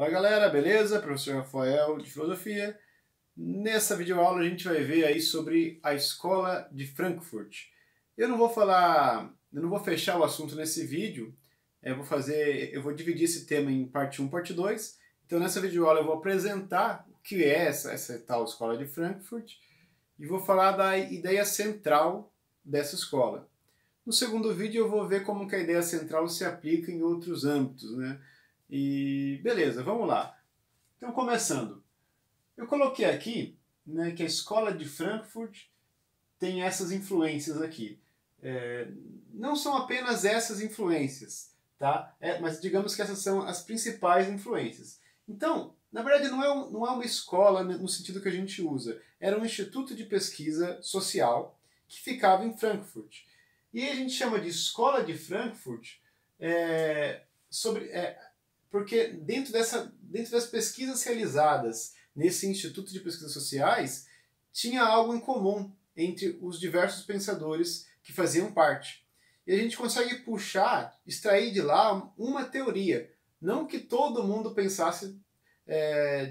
Fala galera, beleza? Professor Rafael de Filosofia. Nessa videoaula a gente vai ver aí sobre a Escola de Frankfurt. Eu não vou fechar o assunto nesse vídeo, eu vou dividir esse tema em parte 1 e parte 2. Então nessa videoaula eu vou apresentar o que é essa tal Escola de Frankfurt e vou falar da ideia central dessa escola. No segundo vídeo eu vou ver como que a ideia central se aplica em outros âmbitos, né? E beleza, vamos lá. Então, começando. Eu coloquei aqui, né, que a Escola de Frankfurt tem essas influências aqui. Não são apenas essas influências, tá? Mas digamos que essas são as principais influências. Então, na verdade, não é uma escola no sentido que a gente usa. Era um instituto de pesquisa social que ficava em Frankfurt. E aí a gente chama de Escola de Frankfurt porque dentro das pesquisas realizadas nesse Instituto de Pesquisas Sociais, tinha algo em comum entre os diversos pensadores que faziam parte. E a gente consegue extrair de lá uma teoria. Não que todo mundo pensasse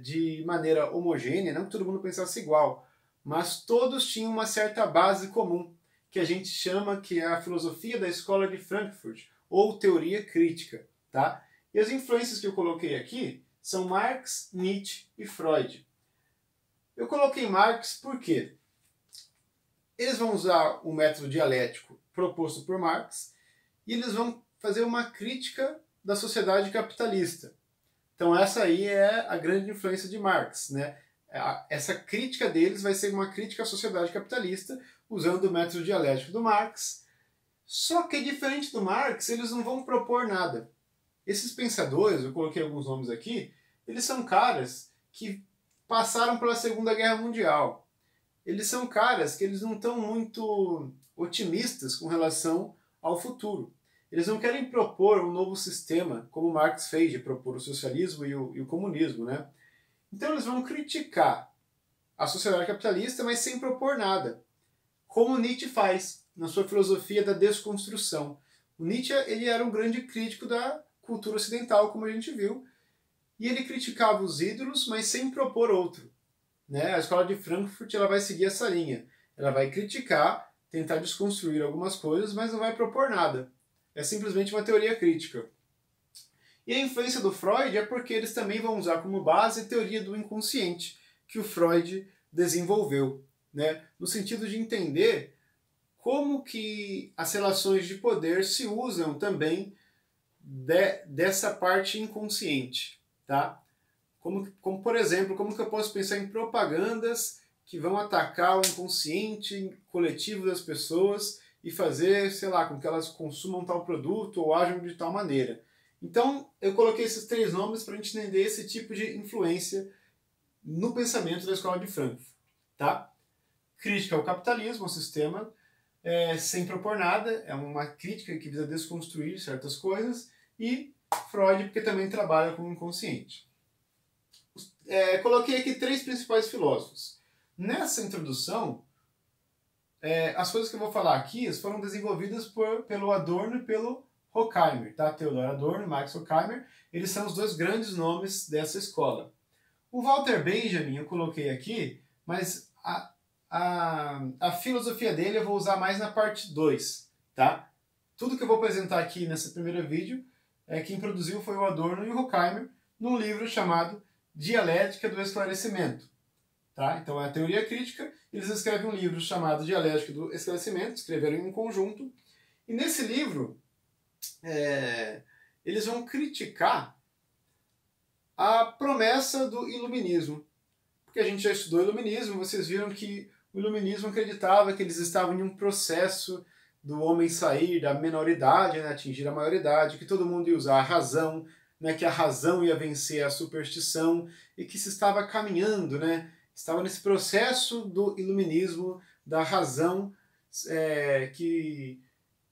de maneira homogênea, não que todo mundo pensasse igual, mas todos tinham uma certa base comum, que a gente chama que é a filosofia da Escola de Frankfurt, ou teoria crítica, tá? E as influências que eu coloquei aqui são Marx, Nietzsche e Freud. Eu coloquei Marx porque eles vão usar o método dialético proposto por Marx e eles vão fazer uma crítica da sociedade capitalista. Então essa aí é a grande influência de Marx, né? Essa crítica deles vai ser uma crítica à sociedade capitalista usando o método dialético do Marx. Só que diferente do Marx, eles não vão propor nada. Esses pensadores, eu coloquei alguns nomes aqui, eles são caras que passaram pela Segunda Guerra Mundial. Eles são caras que eles não estão muito otimistas com relação ao futuro. Eles não querem propor um novo sistema, como Marx fez de propor o socialismo e o comunismo, né? Então eles vão criticar a sociedade capitalista, mas sem propor nada. Como Nietzsche faz na sua filosofia da desconstrução. O Nietzsche ele era um grande crítico da cultura ocidental, como a gente viu, e ele criticava os ídolos, mas sem propor outro. Né? A Escola de Frankfurt ela vai seguir essa linha. Ela vai criticar, tentar desconstruir algumas coisas, mas não vai propor nada. É simplesmente uma teoria crítica. E a influência do Freud é porque eles também vão usar como base a teoria do inconsciente, que o Freud desenvolveu, né? No sentido de entender como que as relações de poder se usam também dessa parte inconsciente, tá? Como, por exemplo, como que eu posso pensar em propagandas que vão atacar o inconsciente coletivo das pessoas e fazer, sei lá, com que elas consumam tal produto ou ajam de tal maneira. Então, eu coloquei esses 3 nomes para a gente entender esse tipo de influência no pensamento da Escola de Frankfurt, tá? Crítica ao capitalismo, ao sistema, sem propor nada, é uma crítica que visa desconstruir certas coisas, e Freud, porque também trabalha com o inconsciente. Coloquei aqui 3 principais filósofos. Nessa introdução, as coisas que eu vou falar aqui foram desenvolvidas pelo Adorno e pelo Horkheimer, tá? Theodor Adorno e Max Horkheimer, eles são os 2 grandes nomes dessa escola. O Walter Benjamin eu coloquei aqui, mas a filosofia dele eu vou usar mais na parte 2, tá? Tudo que eu vou apresentar aqui nesse primeiro vídeo, quem produziu foi o Adorno e o Horkheimer, num livro chamado Dialética do Esclarecimento. Tá? Então, é a teoria crítica, eles escrevem um livro chamado Dialética do Esclarecimento, escreveram em um conjunto, e nesse livro eles vão criticar a promessa do iluminismo. Porque a gente já estudou iluminismo, vocês viram que o iluminismo acreditava que eles estavam em um processo do homem sair da menoridade, né, atingir a maioridade, que todo mundo ia usar a razão, né, que a razão ia vencer a superstição e que se estava caminhando, né, estava nesse processo do iluminismo, da razão, que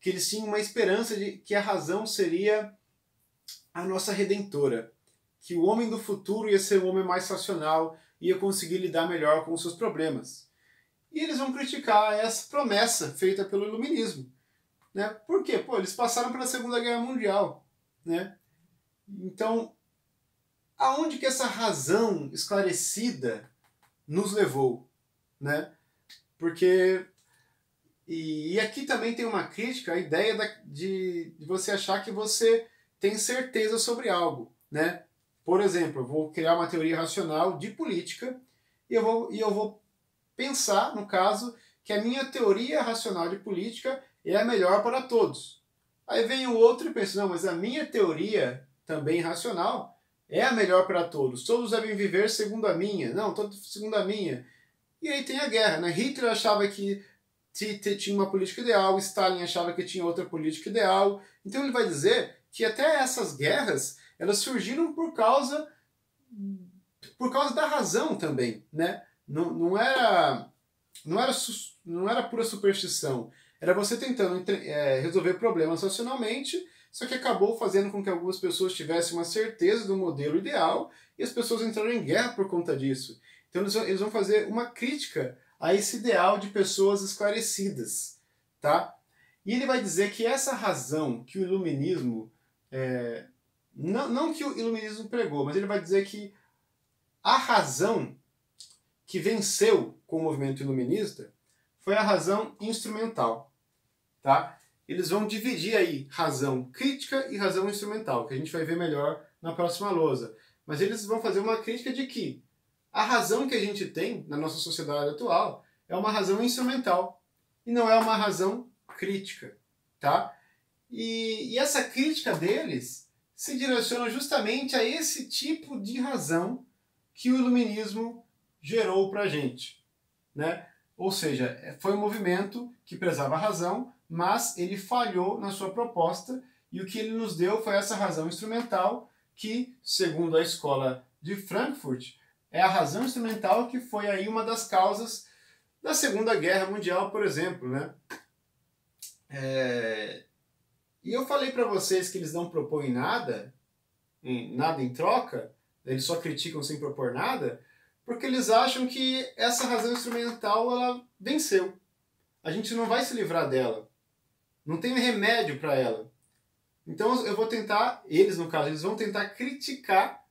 eles tinham uma esperança de que a razão seria a nossa redentora, que o homem do futuro ia ser um homem mais racional, ia conseguir lidar melhor com os seus problemas. E eles vão criticar essa promessa feita pelo iluminismo. Né? Por quê? Eles passaram pela Segunda Guerra Mundial. Né? Então, aonde que essa razão esclarecida nos levou, né? Porque e aqui também tem uma crítica à ideia de você achar que você tem certeza sobre algo, né? Por exemplo, eu vou criar uma teoria racional de política e eu vou pensar, no caso, que a minha teoria racional de política é a melhor para todos. Aí vem o outro e pensa, não, mas a minha teoria também racional é a melhor para todos. Todos devem viver segundo a minha. Não, todos segundo a minha. E aí tem a guerra, né? Hitler achava que tinha uma política ideal, Stalin achava que tinha outra política ideal. Então ele vai dizer que até essas guerras, elas surgiram por causa da razão também, né? Não era pura superstição. Era você tentando resolver problemas racionalmente, só que acabou fazendo com que algumas pessoas tivessem uma certeza do modelo ideal e as pessoas entraram em guerra por conta disso. Então eles vão fazer uma crítica a esse ideal de pessoas esclarecidas, tá? E ele vai dizer que essa razão que o iluminismo, não que o iluminismo pregou, mas ele vai dizer que a razão que venceu com o movimento iluminista foi a razão instrumental, tá? Eles vão dividir aí razão crítica e razão instrumental, que a gente vai ver melhor na próxima lousa. Mas eles vão fazer uma crítica de que a razão que a gente tem na nossa sociedade atual é uma razão instrumental e não é uma razão crítica, tá? E essa crítica deles se direciona justamente a esse tipo de razão que o iluminismo gerou para a gente, né? Ou seja, foi um movimento que prezava a razão, mas ele falhou na sua proposta e o que ele nos deu foi essa razão instrumental que, segundo a escola de Frankfurt, é a razão instrumental que foi aí uma das causas da Segunda Guerra Mundial, por exemplo, né? E eu falei para vocês que eles não propõem nada em troca, eles só criticam sem propor nada, porque eles acham que essa razão instrumental ela venceu. A gente não vai se livrar dela. Não tem remédio para ela. Então eu vou tentar, eles no caso, eles vão tentar criticar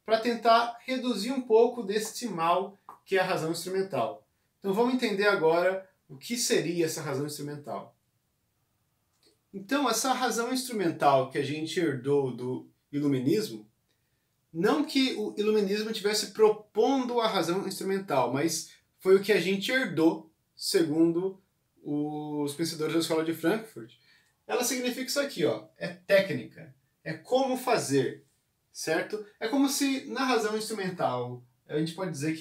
para tentar reduzir um pouco deste mal que é a razão instrumental. Então vamos entender agora o que seria essa razão instrumental. Então essa razão instrumental que a gente herdou do iluminismo, não que o iluminismo estivesse propondo a razão instrumental, mas foi o que a gente herdou, segundo os pensadores da Escola de Frankfurt. Ela significa isso aqui, ó, é técnica, é como fazer, certo? É como se na razão instrumental a gente pode dizer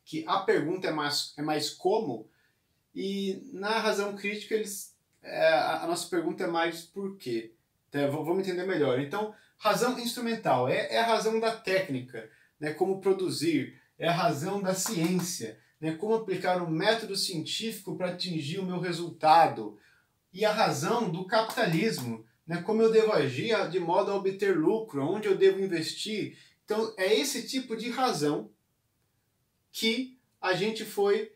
que a pergunta é mais como, e na razão crítica a nossa pergunta é mais por quê. Então, vamos entender melhor. Então, razão instrumental é a razão da técnica, né, como produzir, é a razão da ciência, né, como aplicar um método científico para atingir o meu resultado, e a razão do capitalismo, né, como eu devo agir de modo a obter lucro, onde eu devo investir. Então, é esse tipo de razão que a gente foi,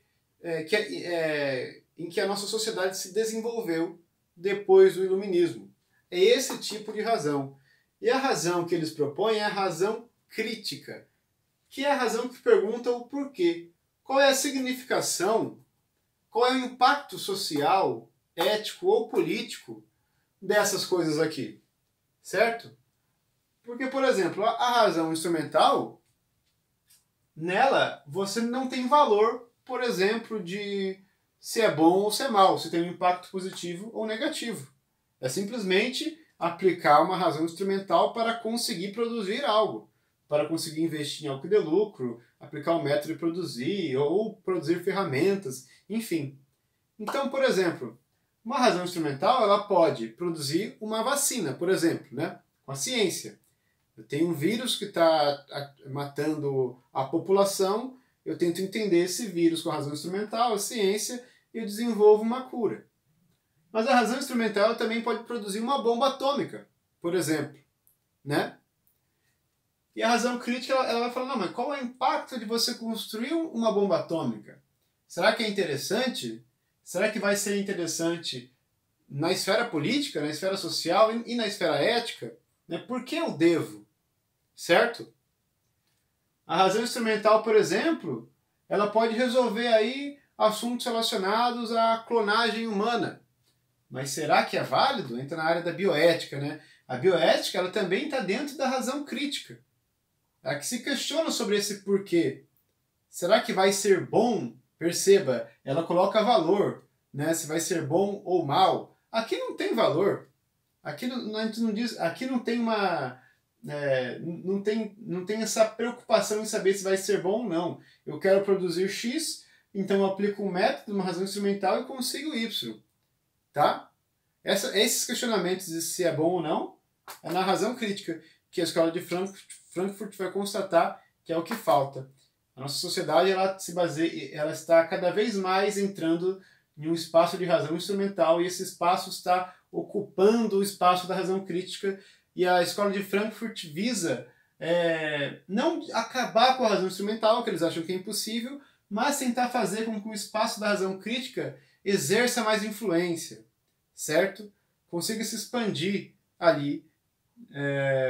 em que a nossa sociedade se desenvolveu depois do iluminismo. É esse tipo de razão. E a razão que eles propõem é a razão crítica, que é a razão que pergunta o porquê. Qual é a significação, qual é o impacto social, ético ou político dessas coisas aqui, certo? Porque, por exemplo, a razão instrumental, nela você não tem valor, por exemplo, de se é bom ou se é mal, se tem um impacto positivo ou negativo. É simplesmente aplicar uma razão instrumental para conseguir produzir algo, para conseguir investir em algo que dê lucro, aplicar um método de produzir ou produzir ferramentas, enfim. Então, por exemplo, uma razão instrumental ela pode produzir uma vacina, por exemplo, né? Com a ciência. Eu tenho um vírus que está matando a população, eu tento entender esse vírus com a razão instrumental, a ciência, e eu desenvolvo uma cura. Mas a razão instrumental também pode produzir uma bomba atômica, por exemplo, né? E a razão crítica ela vai falar, não, mas qual é o impacto de você construir uma bomba atômica? Será que é interessante? Será que vai ser interessante na esfera política, na esfera social e na esfera ética? Né? Por que eu devo? Certo? A razão instrumental, por exemplo, ela pode resolver aí assuntos relacionados à clonagem humana. Mas será que é válido? Entra na área da bioética, né? A bioética ela também está dentro da razão crítica. É que se questiona sobre esse porquê. Será que vai ser bom? Perceba, ela coloca valor, né? Se vai ser bom ou mal. Aqui não tem valor. Aqui a gente não diz, aqui não tem uma, não tem essa preocupação em saber se vai ser bom ou não. Eu quero produzir X, então eu aplico um método, uma razão instrumental e consigo Y, tá? Esses questionamentos de se é bom ou não é na razão crítica que a escola de Frankfurt vai constatar que é o que falta. A nossa sociedade ela está cada vez mais entrando em um espaço de razão instrumental e esse espaço está ocupando o espaço da razão crítica e a escola de Frankfurt visa não acabar com a razão instrumental, que eles acham que é impossível, mas tentar fazer com que o espaço da razão crítica exerça mais influência, certo? Consiga se expandir ali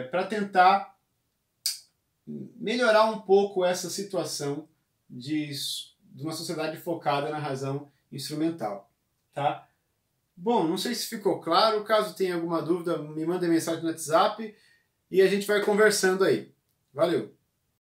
para tentar melhorar um pouco essa situação de uma sociedade focada na razão instrumental, tá? Bom, não sei se ficou claro, caso tenha alguma dúvida, me manda mensagem no WhatsApp e a gente vai conversando aí. Valeu!